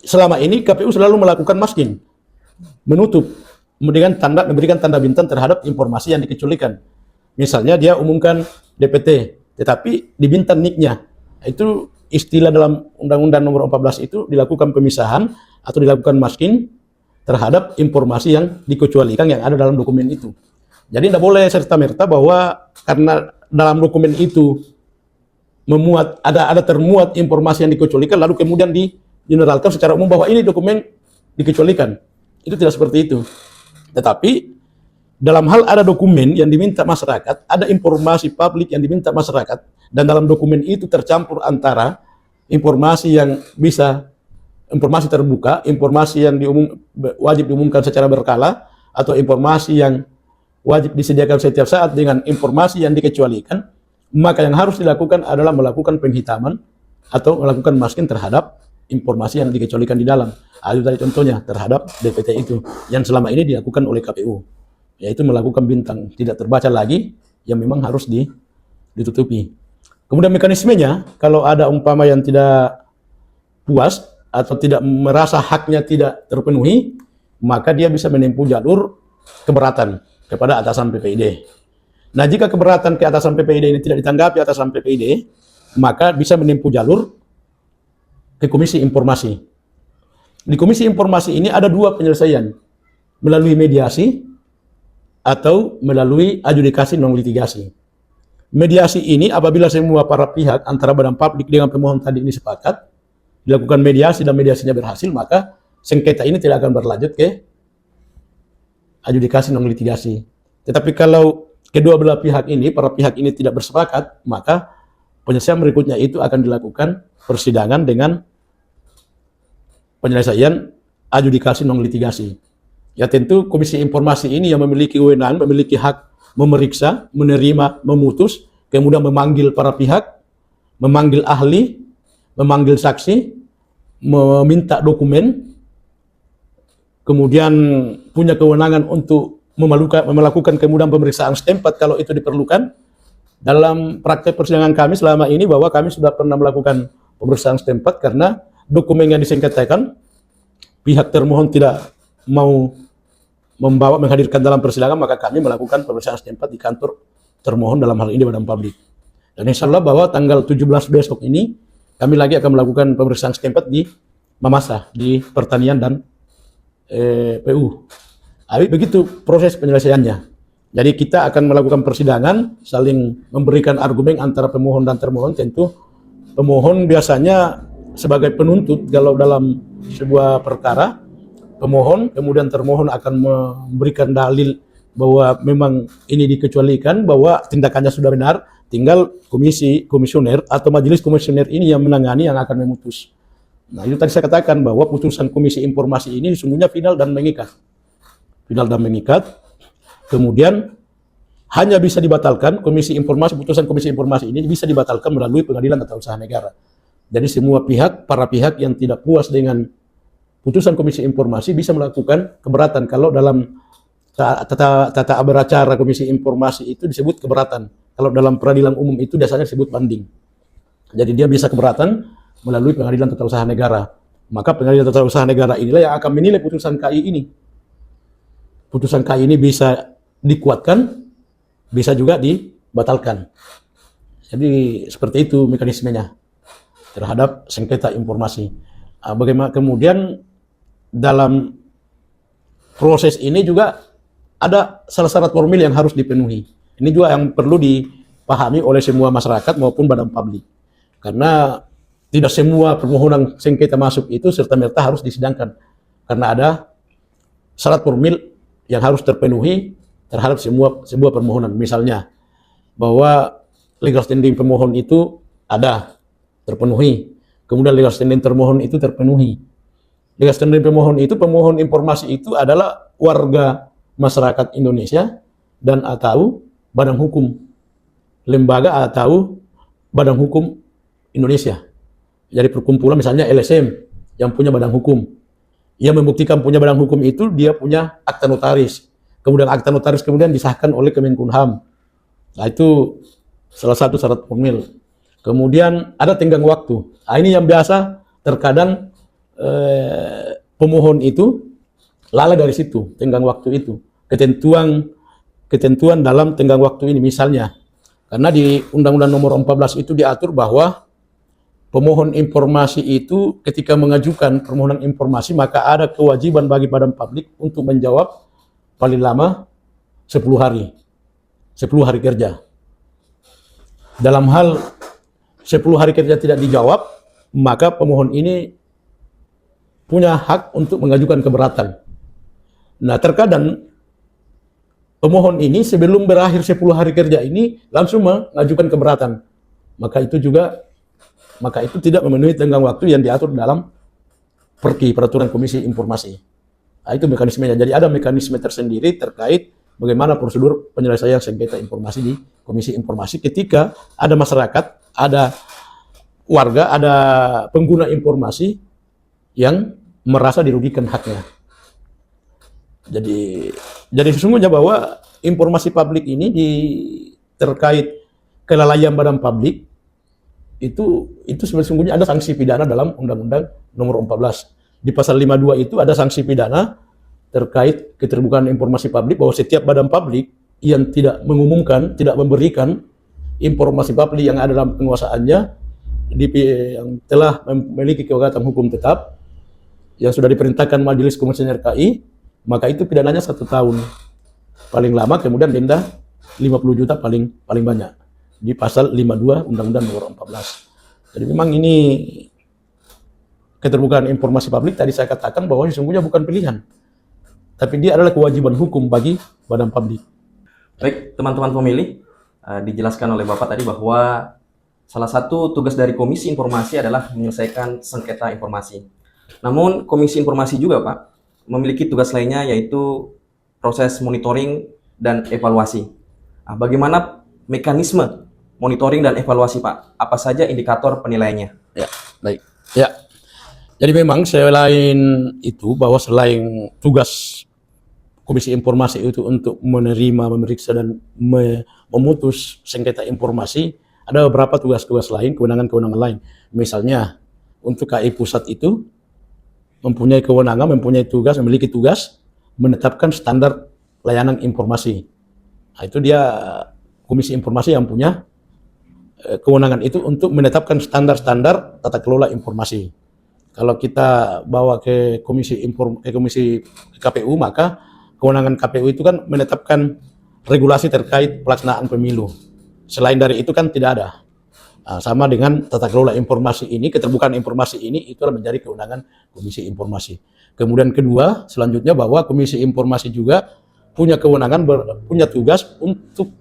selama ini KPU selalu melakukan masking, menutup, memberikan tanda bintang terhadap informasi yang dikecualikan. Misalnya dia umumkan DPT, tetapi dibintang NIK-nya. Itu istilah dalam Undang-Undang Nomor 14 itu dilakukan pemisahan atau dilakukan masking terhadap informasi yang dikecualikan yang ada dalam dokumen itu. Jadi tidak boleh serta-merta bahwa karena dalam dokumen itu ada termuat informasi yang dikecualikan lalu kemudian generalkan secara umum bahwa ini dokumen dikecualikan. Itu tidak seperti itu. Tetapi dalam hal ada dokumen yang diminta masyarakat, ada informasi publik yang diminta masyarakat, dan dalam dokumen itu tercampur antara informasi yang informasi terbuka, informasi yang wajib diumumkan secara berkala, atau informasi yang wajib disediakan setiap saat dengan informasi yang dikecualikan, maka yang harus dilakukan adalah melakukan penghitaman atau melakukan masking terhadap informasi yang dikecualikan di dalam. Itu tadi contohnya terhadap DPT itu yang selama ini dilakukan oleh KPU, yaitu melakukan bintang tidak terbaca lagi yang memang harus ditutupi. Kemudian mekanismenya, kalau ada umpama yang tidak puas atau tidak merasa haknya tidak terpenuhi, maka dia bisa menempuh jalur keberatan kepada atasan PPID. Nah, jika keberatan ke atasan PPID ini tidak ditanggapi atasan PPID, maka bisa menempuh jalur ke Komisi Informasi. Di Komisi Informasi ini ada dua penyelesaian, melalui mediasi atau melalui adjudikasi non litigasi. Mediasi ini apabila semua para pihak antara badan publik dengan pemohon tadi ini sepakat, dilakukan mediasi dan mediasinya berhasil, maka sengketa ini tidak akan berlanjut ke adjudikasi non litigasi. Tetapi kalau kedua belah pihak ini, para pihak ini tidak bersepakat, maka penyelesaian berikutnya itu akan dilakukan persidangan dengan penyelesaian adjudikasi non litigasi. Ya tentu Komisi Informasi ini yang memiliki wewenang, memiliki hak memeriksa, menerima, memutus, kemudian memanggil para pihak, memanggil ahli, memanggil saksi, meminta dokumen, kemudian punya kewenangan untuk melakukan kemudian pemeriksaan setempat kalau itu diperlukan. Dalam praktek persidangan kami selama ini bahwa kami sudah pernah melakukan pemeriksaan setempat karena dokumen yang disengketakan pihak termohon tidak mau menghadirkan dalam persidangan, maka kami melakukan pemeriksaan setempat di kantor termohon, dalam hal ini Badan Publik. Dan insya Allah bahwa tanggal 17 besok ini kami lagi akan melakukan pemeriksaan setempat di Mamasa, di Pertanian dan PU. Begitu proses penyelesaiannya. Jadi kita akan melakukan persidangan, saling memberikan argumen antara pemohon dan termohon. Tentu pemohon biasanya sebagai penuntut kalau dalam sebuah perkara, pemohon kemudian termohon akan memberikan dalil bahwa memang ini dikecualikan, bahwa tindakannya sudah benar, tinggal komisioner atau majelis komisioner ini yang menangani, yang akan memutus. Nah, itu tadi saya katakan bahwa putusan Komisi Informasi ini sesungguhnya final dan mengikat. Final dan mengikat. Kemudian hanya bisa dibatalkan putusan Komisi Informasi ini bisa dibatalkan melalui Pengadilan Tata Usaha Negara. Jadi semua pihak, para pihak yang tidak puas dengan putusan Komisi Informasi bisa melakukan keberatan. Kalau dalam tata beracara Komisi Informasi itu disebut keberatan. Kalau dalam peradilan umum itu biasanya disebut banding. Jadi dia bisa keberatan melalui Pengadilan Tata Usaha Negara. Maka Pengadilan Tata Usaha Negara inilah yang akan menilai putusan KI ini. Putusan KI ini bisa dikuatkan, bisa juga dibatalkan. Jadi seperti itu mekanismenya terhadap sengketa informasi. Bagaimana kemudian dalam proses ini juga ada syarat formil yang harus dipenuhi. Ini juga yang perlu dipahami oleh semua masyarakat maupun Badan Publik. Karena tidak semua permohonan sengketa masuk itu serta-merta harus disidangkan. Karena ada syarat formil yang harus terpenuhi terhadap sebuah permohonan. Misalnya bahwa legal standing pemohon itu ada, terpenuhi. Kemudian legal standing termohon itu terpenuhi. Legal standing pemohon informasi itu adalah warga masyarakat Indonesia dan atau badan hukum, lembaga atau badan hukum Indonesia. Jadi perkumpulan misalnya LSM yang punya badan hukum. Yang membuktikan punya badan hukum itu dia punya akta notaris. Kemudian akta notaris kemudian disahkan oleh Kemenkumham. Nah, itu salah satu syarat formil. Kemudian ada tenggang waktu. Nah, ini yang biasa terkadang pemohon itu lalai dari situ, tenggang waktu itu. Ketentuan dalam tenggang waktu ini misalnya, karena di Undang-Undang Nomor 14 itu diatur bahwa pemohon informasi itu ketika mengajukan permohonan informasi maka ada kewajiban bagi Badan Publik untuk menjawab paling lama 10 hari. 10 hari kerja. Dalam hal 10 hari kerja tidak dijawab, maka pemohon ini punya hak untuk mengajukan keberatan. Nah, terkadang pemohon ini sebelum berakhir 10 hari kerja ini langsung mengajukan keberatan. Maka itu tidak memenuhi tenggang waktu yang diatur dalam Peraturan Komisi Informasi. Nah, itu mekanismenya. Jadi ada mekanisme tersendiri terkait bagaimana prosedur penyelesaian sengketa informasi di Komisi Informasi ketika ada masyarakat, ada warga, ada pengguna informasi yang merasa dirugikan haknya. Jadi sesungguhnya bahwa informasi publik ini terkait kelalaian Badan Publik itu sesungguhnya ada sanksi pidana dalam Undang-Undang Nomor 14. Di pasal 52 itu ada sanksi pidana terkait keterbukaan informasi publik, bahwa setiap badan publik yang tidak mengumumkan, tidak memberikan informasi publik yang ada dalam penguasaannya, yang telah memiliki kekuatan hukum tetap, yang sudah diperintahkan Majelis Komisioner KI, maka itu pidananya 1 tahun. Paling lama, kemudian denda 50 juta paling banyak. Di pasal 52 Undang-Undang Nomor 14. Jadi memang ini keterbukaan informasi publik tadi saya katakan bahwa sesungguhnya bukan pilihan, tapi dia adalah kewajiban hukum bagi Badan Publik. Baik, teman-teman pemilih, dijelaskan oleh Bapak tadi bahwa salah satu tugas dari Komisi Informasi adalah menyelesaikan sengketa informasi. Namun Komisi Informasi juga, Pak, memiliki tugas lainnya yaitu proses monitoring dan evaluasi. Nah, bagaimana mekanisme monitoring dan evaluasi, Pak? Apa saja indikator penilaiannya? Ya, baik. Ya, jadi memang selain itu, bahwa selain tugas Komisi Informasi itu untuk menerima, memeriksa, dan memutus sengketa informasi, ada beberapa tugas-tugas lain, kewenangan-kewenangan lain. Misalnya, untuk KI Pusat itu mempunyai kewenangan, mempunyai tugas, memiliki tugas menetapkan standar layanan informasi. Nah, itu dia Komisi Informasi yang punya kewenangan itu untuk menetapkan standar-standar tata kelola informasi. Kalau kita bawa ke komisi KPU, maka kewenangan KPU itu kan menetapkan regulasi terkait pelaksanaan pemilu. Selain dari itu kan tidak ada. Nah, sama dengan tata kelola informasi ini, keterbukaan informasi ini, itu menjadi kewenangan Komisi Informasi. Kemudian kedua, selanjutnya bahwa Komisi Informasi juga punya kewenangan, punya tugas untuk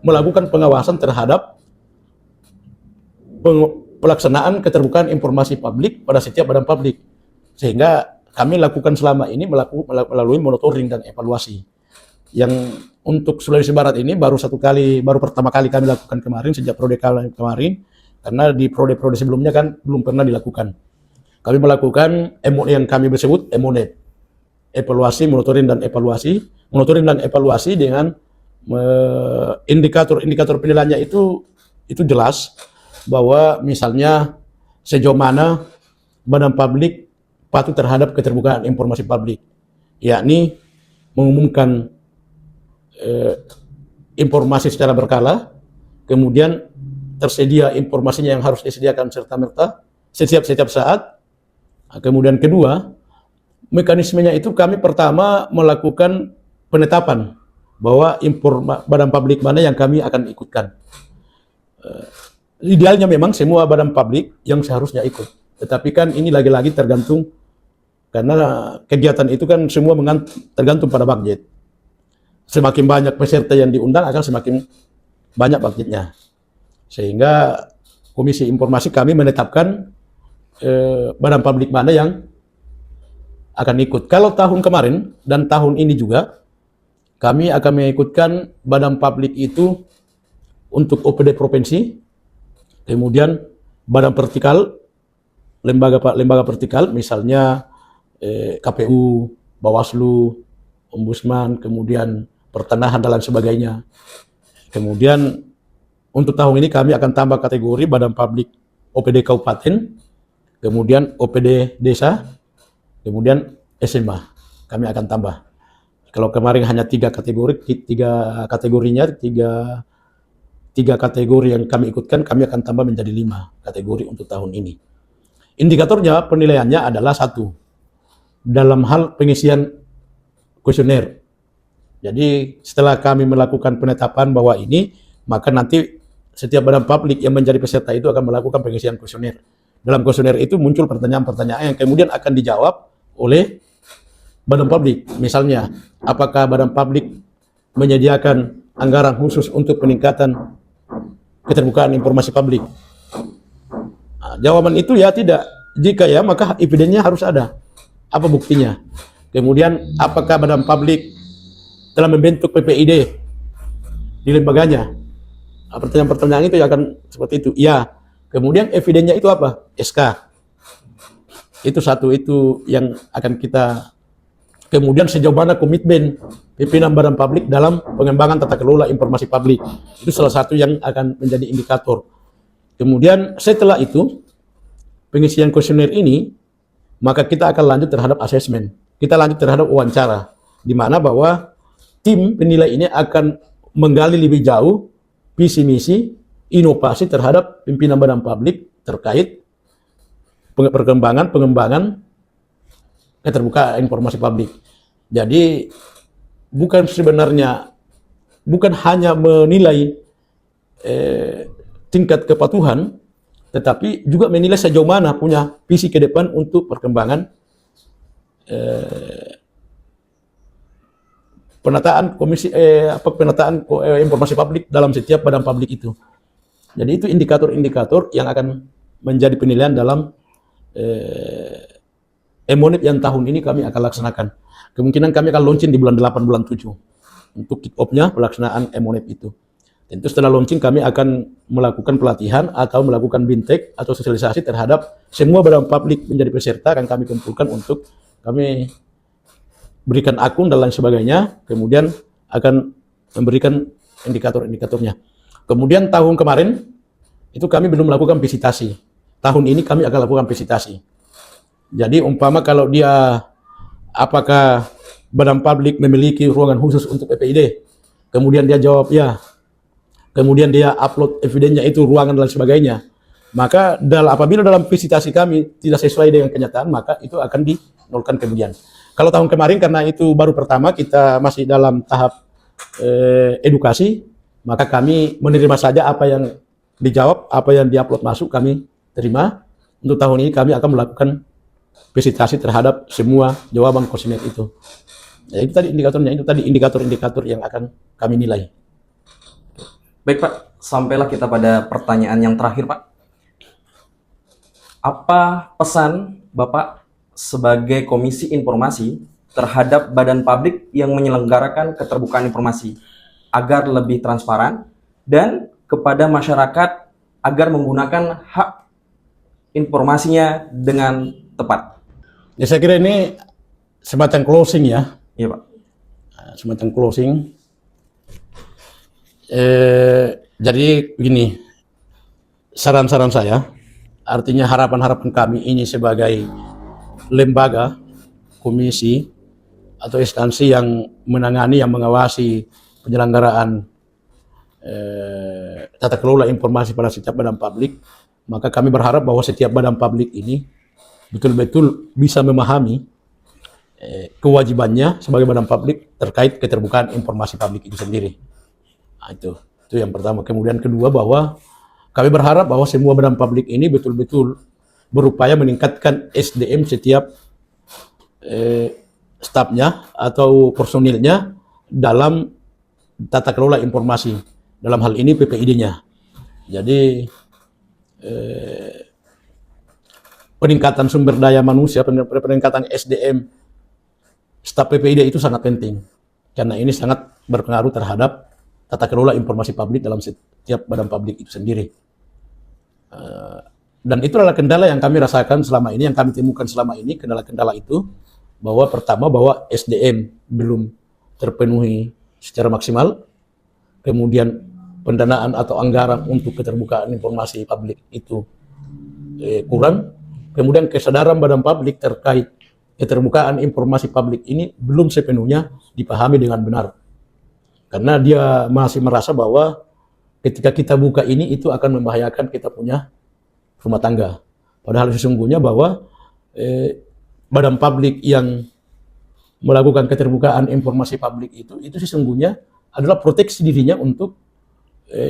melakukan pengawasan terhadap pelaksanaan keterbukaan informasi publik pada setiap badan publik. Sehingga kami lakukan selama ini melalui monitoring dan evaluasi. Yang untuk Sulawesi Barat ini baru pertama kali kami lakukan kemarin, sejak periode kemarin, karena di periode sebelumnya kan belum pernah dilakukan. Kami melakukan yang kami sebut MONET, evaluasi, monitoring dan evaluasi dengan indikator penilaiannya itu jelas, bahwa misalnya sejauh mana badan publik patuh terhadap keterbukaan informasi publik, yakni mengumumkan informasi secara berkala, kemudian tersedia informasinya yang harus disediakan serta-merta setiap saat. Kemudian kedua, mekanismenya itu kami pertama melakukan penetapan bahwa badan publik mana yang kami akan ikutkan. Idealnya memang semua badan publik yang seharusnya ikut, tetapi kan ini lagi-lagi tergantung, karena kegiatan itu kan semua tergantung pada budget. Semakin banyak peserta yang diundang akan semakin banyak budgetnya. Sehingga Komisi Informasi kami menetapkan badan publik mana yang akan ikut. Kalau tahun kemarin dan tahun ini juga kami akan mengikutkan badan publik itu untuk OPD provinsi, kemudian badan vertikal, lembaga vertikal, misalnya KPU, Bawaslu, Ombudsman, kemudian pertanahan dan lain sebagainya. Kemudian untuk tahun ini kami akan tambah kategori badan publik OPD Kabupaten, kemudian OPD Desa, kemudian SMA. Kami akan tambah. Kalau kemarin hanya tiga kategori yang kami ikutkan, kami akan tambah menjadi 5 kategori untuk tahun ini. Indikatornya, penilaiannya adalah 1, dalam hal pengisian kuesioner. Jadi setelah kami melakukan penetapan bahwa ini, maka nanti setiap badan publik yang menjadi peserta itu akan melakukan pengisian kuesioner. Dalam kuesioner itu muncul pertanyaan-pertanyaan yang kemudian akan dijawab oleh badan publik. Misalnya, apakah badan publik menyediakan anggaran khusus untuk peningkatan keterbukaan informasi publik? Nah, jawaban itu ya tidak. Jika ya, maka evidensinya harus ada. Apa buktinya? Kemudian, apakah badan publik telah membentuk PPID di lembaganya? Nah, pertanyaan-pertanyaan itu akan seperti itu. Ya. Kemudian evidensinya itu apa? SK. Itu satu, itu yang akan kita. Kemudian sejauh mana komitmen pimpinan badan publik dalam pengembangan tata kelola informasi publik. Itu salah satu yang akan menjadi indikator. Kemudian setelah itu, pengisian kuesioner ini, maka kita akan lanjut terhadap asesmen. Kita lanjut terhadap wawancara, di mana bahwa tim penilai ini akan menggali lebih jauh visi misi, inovasi terhadap pimpinan badan publik terkait pengembangan keterbukaan informasi publik. Jadi bukan hanya menilai tingkat kepatuhan, tetapi juga menilai sejauh mana punya visi ke depan untuk perkembangan penataan informasi publik dalam setiap badan publik itu. Jadi itu indikator-indikator yang akan menjadi penilaian dalam Emonip yang tahun ini kami akan laksanakan. Kemungkinan kami akan launching di bulan 8, bulan 7 untuk kick off-nya pelaksanaan Emonip itu. Tentu setelah launching kami akan melakukan pelatihan atau melakukan bintek atau sosialisasi terhadap semua badan publik menjadi peserta, akan kami kumpulkan untuk kami berikan akun dan lain sebagainya, kemudian akan memberikan indikator-indikatornya. Kemudian tahun kemarin itu kami belum melakukan visitasi. Tahun ini kami akan lakukan visitasi. Jadi umpama kalau dia apakah badan publik memiliki ruangan khusus untuk PPID, kemudian dia jawab ya, kemudian dia upload evidennya itu ruangan dan sebagainya, maka apabila dalam visitasi kami tidak sesuai dengan kenyataan, maka itu akan dinolkan kemudian. Kalau tahun kemarin karena itu baru pertama kita masih dalam tahap edukasi, maka kami menerima saja apa yang dijawab, apa yang diupload masuk kami terima. Untuk tahun ini kami akan melakukan visitasi terhadap semua jawaban kuesioner itu. Ya, itu tadi indikatornya, itu tadi indikator-indikator yang akan kami nilai. Baik Pak, sampailah kita pada pertanyaan yang terakhir Pak. Apa pesan Bapak sebagai Komisi Informasi terhadap badan publik yang menyelenggarakan keterbukaan informasi agar lebih transparan dan kepada masyarakat agar menggunakan hak informasinya dengan tepat? Ya, saya kira ini semacam closing ya. Iya Pak. Semacam closing. Jadi begini, saran-saran saya, artinya harapan-harapan kami ini sebagai lembaga, komisi, atau instansi yang menangani, yang mengawasi penyelenggaraan tata kelola informasi pada setiap badan publik, maka kami berharap bahwa setiap badan publik ini betul-betul bisa memahami kewajibannya sebagai badan publik terkait keterbukaan informasi publik itu sendiri. Nah, itu yang pertama. Kemudian kedua, bahwa kami berharap bahwa semua badan publik ini betul-betul berupaya meningkatkan SDM setiap stafnya atau personilnya dalam tata kelola informasi, dalam hal ini PPID-nya. Jadi peningkatan sumber daya manusia, peningkatan SDM staf PPID itu sangat penting, karena ini sangat berpengaruh terhadap tata kelola informasi publik dalam setiap badan publik itu sendiri. Dan itu adalah kendala yang kami rasakan selama ini, yang kami temukan selama ini. Kendala-kendala itu bahwa pertama, bahwa SDM belum terpenuhi secara maksimal, kemudian pendanaan atau anggaran untuk keterbukaan informasi publik itu kurang, kemudian kesadaran badan publik terkait keterbukaan informasi publik ini belum sepenuhnya dipahami dengan benar, karena dia masih merasa bahwa ketika kita buka ini itu akan membahayakan kita punya rumah tangga. Padahal sesungguhnya bahwa badan publik yang melakukan keterbukaan informasi publik itu sesungguhnya adalah proteksi dirinya untuk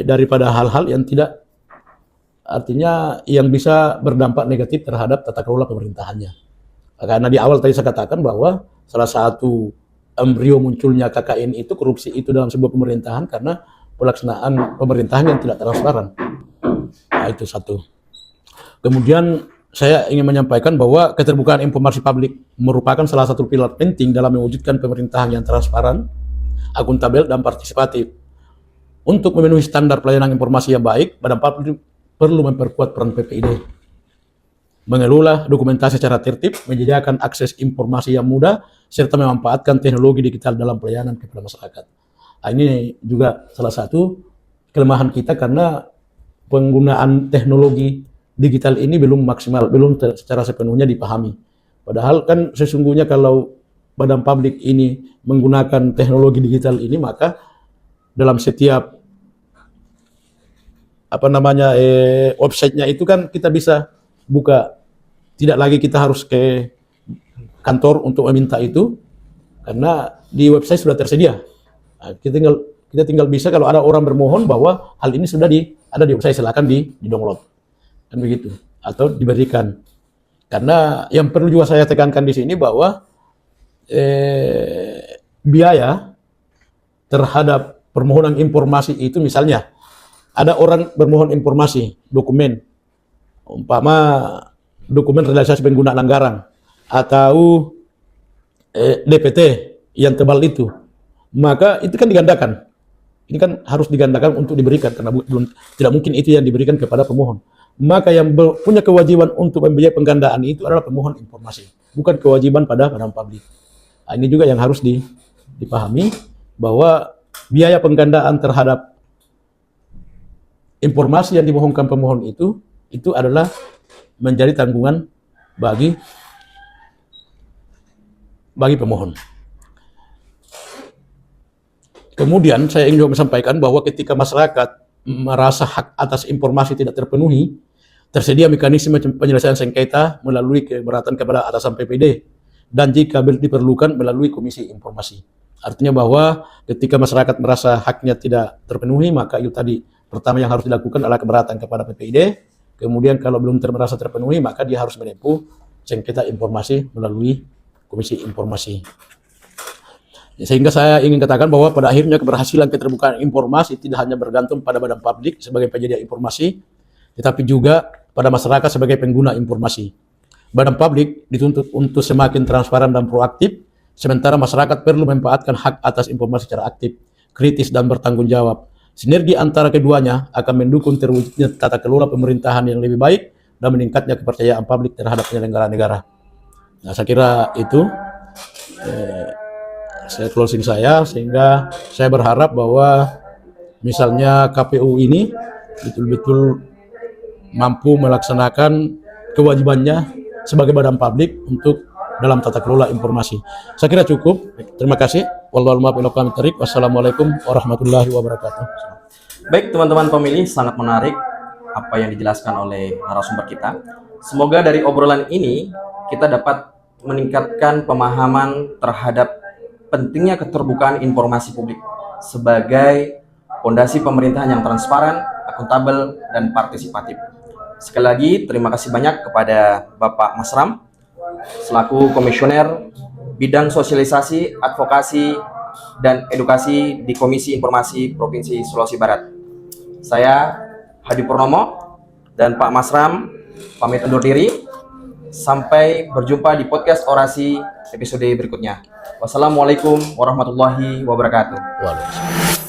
daripada hal-hal yang tidak, artinya yang bisa berdampak negatif terhadap tata kelola pemerintahannya. Karena di awal tadi saya katakan bahwa salah satu embrio munculnya KKN itu, korupsi itu dalam sebuah pemerintahan, karena pelaksanaan pemerintahan yang tidak transparan. Nah, itu satu. Kemudian saya ingin menyampaikan bahwa keterbukaan informasi publik merupakan salah satu pilar penting dalam mewujudkan pemerintahan yang transparan, akuntabel, dan partisipatif. Untuk memenuhi standar pelayanan informasi yang baik, badan publik perlu memperkuat peran PPID, mengelola dokumentasi secara tertib, menyediakan akses informasi yang mudah, serta memanfaatkan teknologi digital dalam pelayanan kepada masyarakat. Nah, ini juga salah satu kelemahan kita, karena penggunaan teknologi digital ini belum maksimal, belum secara sepenuhnya dipahami. Padahal kan sesungguhnya kalau badan publik ini menggunakan teknologi digital ini, maka dalam setiap websitenya itu kan kita bisa buka, tidak lagi kita harus ke kantor untuk meminta itu, karena di website sudah tersedia. Nah, kita tinggal bisa, kalau ada orang bermohon bahwa hal ini sudah ada di website, silakan di-download, kan begitu, atau diberikan. Karena yang perlu juga saya tekankan di sini bahwa biaya terhadap permohonan informasi itu, misalnya ada orang bermohon informasi dokumen, umpama dokumen realisasi penggunaan anggaran, atau DPT yang tebal itu, maka itu kan digandakan. Ini kan harus digandakan untuk diberikan karena tidak mungkin itu yang diberikan kepada pemohon. Maka yang punya kewajiban untuk membiayai penggandaan itu adalah pemohon informasi, bukan kewajiban pada badan publik. Nah, ini juga yang harus dipahami bahwa biaya penggandaan terhadap informasi yang dimohonkan pemohon itu adalah menjadi tanggungan bagi pemohon. Kemudian saya ingin juga sampaikan bahwa ketika masyarakat merasa hak atas informasi tidak terpenuhi, tersedia mekanisme penyelesaian sengketa melalui keberatan kepada atasan PPD dan jika diperlukan melalui komisi informasi. Artinya bahwa ketika masyarakat merasa haknya tidak terpenuhi, maka itu tadi pertama yang harus dilakukan adalah keberatan kepada PPD. Kemudian kalau belum merasa terpenuhi, maka dia harus menempuh sengketa informasi melalui komisi informasi. Sehingga saya ingin katakan bahwa pada akhirnya keberhasilan keterbukaan informasi tidak hanya bergantung pada badan publik sebagai penyedia informasi, tetapi juga pada masyarakat sebagai pengguna informasi. Badan publik dituntut untuk semakin transparan dan proaktif, sementara masyarakat perlu memanfaatkan hak atas informasi secara aktif, kritis, dan bertanggung jawab. Sinergi antara keduanya akan mendukung terwujudnya tata kelola pemerintahan yang lebih baik dan meningkatnya kepercayaan publik terhadap penyelenggara negara. Nah, saya kira itu saya closing sehingga saya berharap bahwa misalnya KPU ini betul-betul mampu melaksanakan kewajibannya sebagai badan publik untuk dalam tata kelola informasi. Saya kira cukup. Terima kasih. Wassalamualaikum warahmatullahi wabarakatuh. Baik teman-teman pemilih, sangat menarik apa yang dijelaskan oleh narasumber kita. Semoga dari obrolan ini kita dapat meningkatkan pemahaman terhadap pentingnya keterbukaan informasi publik sebagai fondasi pemerintahan yang transparan, akuntabel, dan partisipatif. Sekali lagi, terima kasih banyak kepada Bapak Masram selaku Komisioner Bidang Sosialisasi, Advokasi, dan Edukasi di Komisi Informasi Provinsi Sulawesi Barat. Saya Hadi Purnomo dan Pak Masram pamit undur diri. Sampai berjumpa di podcast Orasi episode berikutnya. Wassalamualaikum warahmatullahi wabarakatuh. Waalaikumsalam.